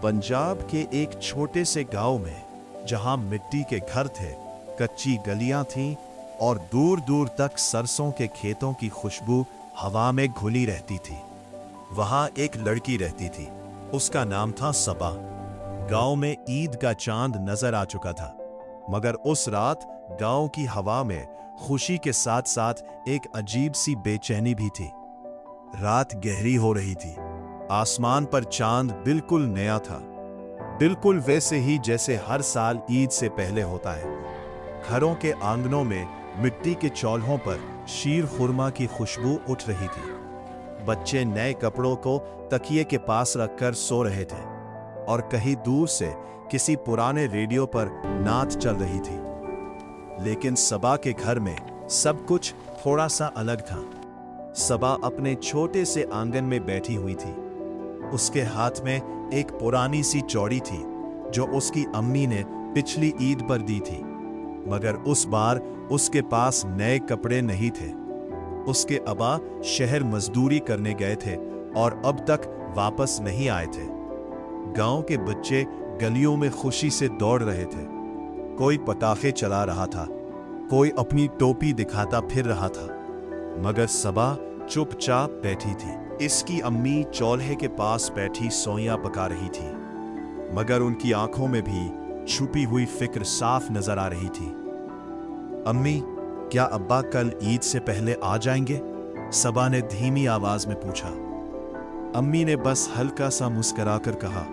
पंजाब के एक छोटे से गांव में, जहां मिट्टी के घर थे, कच्ची गलियां थीं और दूर दूर तक सरसों के खेतों की खुशबू हवा में घुली रहती थी, वहां एक लड़की रहती थी। उसका नाम था सबा। गांव में ईद का चांद नजर आ चुका था, मगर उस रात गांव की हवा में खुशी के साथ साथ एक अजीब सी बेचैनी भी थी। रात गहरी हो रही थी, आसमान पर चांद बिल्कुल नया था, बिल्कुल वैसे ही जैसे हर साल ईद से पहले होता है। घरों के आंगनों में मिट्टी के चौल्हों पर शीर खुरमा की खुशबू उठ रही थी। बच्चे नए कपड़ों को तकिए के पास रखकर सो रहे थे और कहीं दूर से किसी पुराने रेडियो पर नात चल रही थी। लेकिन सबा के घर में सब कुछ थोड़ा सा अलग था। सबा अपने छोटे से आंगन में बैठी हुई थी। उसके हाथ में एक पुरानी सी चौड़ी थी जो उसकी अम्मी ने पिछली ईद पर दी थी, मगर उस बार उसके पास नए कपड़े नहीं थे। उसके अब्बा शहर मजदूरी करने गए थे और अब तक वापस नहीं आए थे। गांव के बच्चे गलियों में खुशी से दौड़ रहे थे। कोई पटाखे चला रहा था, कोई अपनी टोपी दिखाता फिर रहा था, मगर सबा चुपचाप बैठी थी। इसकी अम्मी चौल्हे के पास बैठी सोइयां पका रही थी, मगर उनकी आंखों में भी छुपी हुई फिक्र साफ नजर आ रही थी। अम्मी, क्या अब्बा कल ईद से पहले आ जाएंगे? सबा ने धीमी आवाज में पूछा। अम्मी ने बस हल्का सा मुस्कुराकर कहा,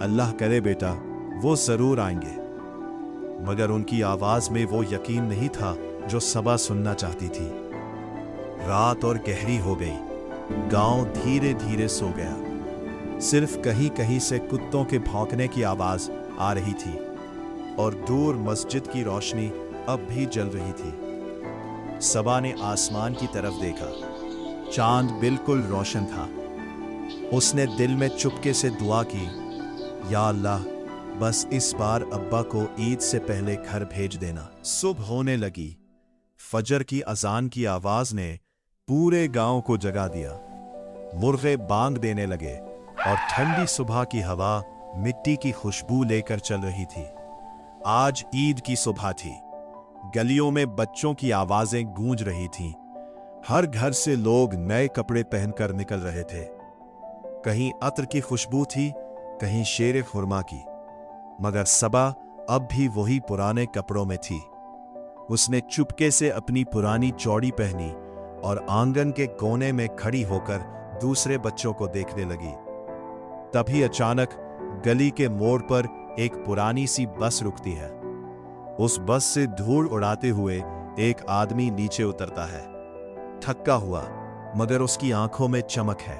अल्लाह करे बेटा, वो जरूर आएंगे। मगर उनकी आवाज में वो यकीन नहीं था जो सबा सुनना चाहती थी। रात और गहरी हो गई। गांव धीरे धीरे सो गया। सिर्फ कहीं कहीं से कुत्तों के भौंकने की आवाज आ रही थी और दूर मस्जिद की रोशनी अब भी जल रही थी। सबा ने आसमान की तरफ देखा। चांद बिल्कुल रोशन था। उसने दिल में चुपके से दुआ की, या अल्लाह, बस इस बार अब्बा को ईद से पहले घर भेज देना। सुबह होने लगी। फजर की अजान की आवाज ने पूरे गांव को जगा दिया। मुर्गे बांग देने लगे और ठंडी सुबह की हवा मिट्टी की खुशबू लेकर चल रही थी। आज ईद की सुबह थी। गलियों में बच्चों की आवाजें गूंज रही थीं। हर घर से लोग नए कपड़े पहनकर निकल रहे थे। कहीं अत्र की खुशबू थी, कहीं शेर खुरमा की, मगर सबा अब भी वही पुराने कपड़ों में थी। उसने चुपके से अपनी पुरानी चौड़ी पहनी और आंगन के कोने में खड़ी होकर दूसरे बच्चों को देखने लगी। तभी अचानक गली के मोड़ पर एक पुरानी सी बस रुकती है। उस बस से धूल उड़ाते हुए एक आदमी नीचे उतरता है, थका हुआ, मगर उसकी आंखों में चमक है।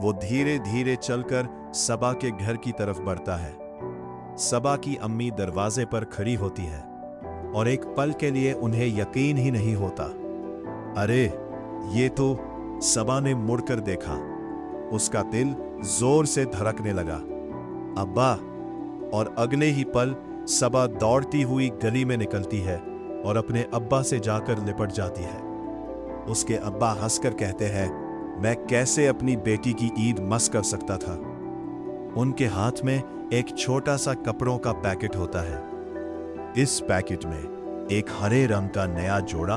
वो धीरे धीरे चलकर सबा के घर की तरफ बढ़ता है। सबा की अम्मी दरवाजे पर खड़ी होती है और एक पल के लिए उन्हें यकीन ही नहीं होता। अरे, ये तो। सबा ने मुड़कर देखा। उसका दिल जोर से धड़कने लगा। अब्बा! और अगले ही पल सबा दौड़ती हुई गली में निकलती है और अपने अब्बा से जाकर लिपट जाती है। उसके अब्बा हंसकर कहते हैं, मैं कैसे अपनी बेटी की ईद मस कर सकता था। उनके हाथ में एक छोटा सा कपड़ों का पैकेट होता है। इस पैकेट में एक हरे रंग का नया जोड़ा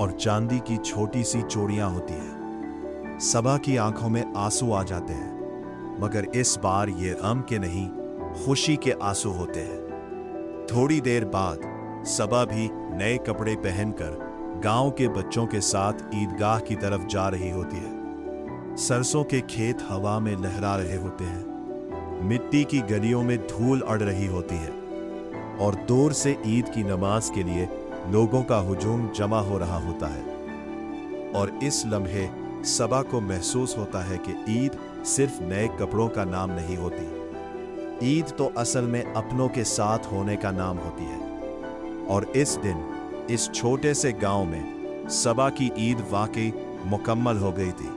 और चांदी की छोटी सी चूड़ियां होती है। सबा की आंखों में आंसू आ जाते हैं, मगर इस बार ये गम के नहीं, खुशी के आंसू होते हैं। थोड़ी देर बाद सबा भी नए कपड़े पहनकर गांव के बच्चों के साथ ईदगाह की तरफ जा रही होती है। सरसों के खेत हवा में लहरा रहे होते हैं। मिट्टी की गलियों में धूल अड़ रही होती है और दूर से ईद की नमाज के लिए लोगों का हुजूम जमा हो रहा होता है। और इस लम्हे सबा को महसूस होता है कि ईद सिर्फ नए कपड़ों का नाम नहीं होती। ईद तो असल में अपनों के साथ होने का नाम होती है। और इस दिन, इस छोटे से गांव में सबा की ईद वाकई मुकम्मल हो गई थी।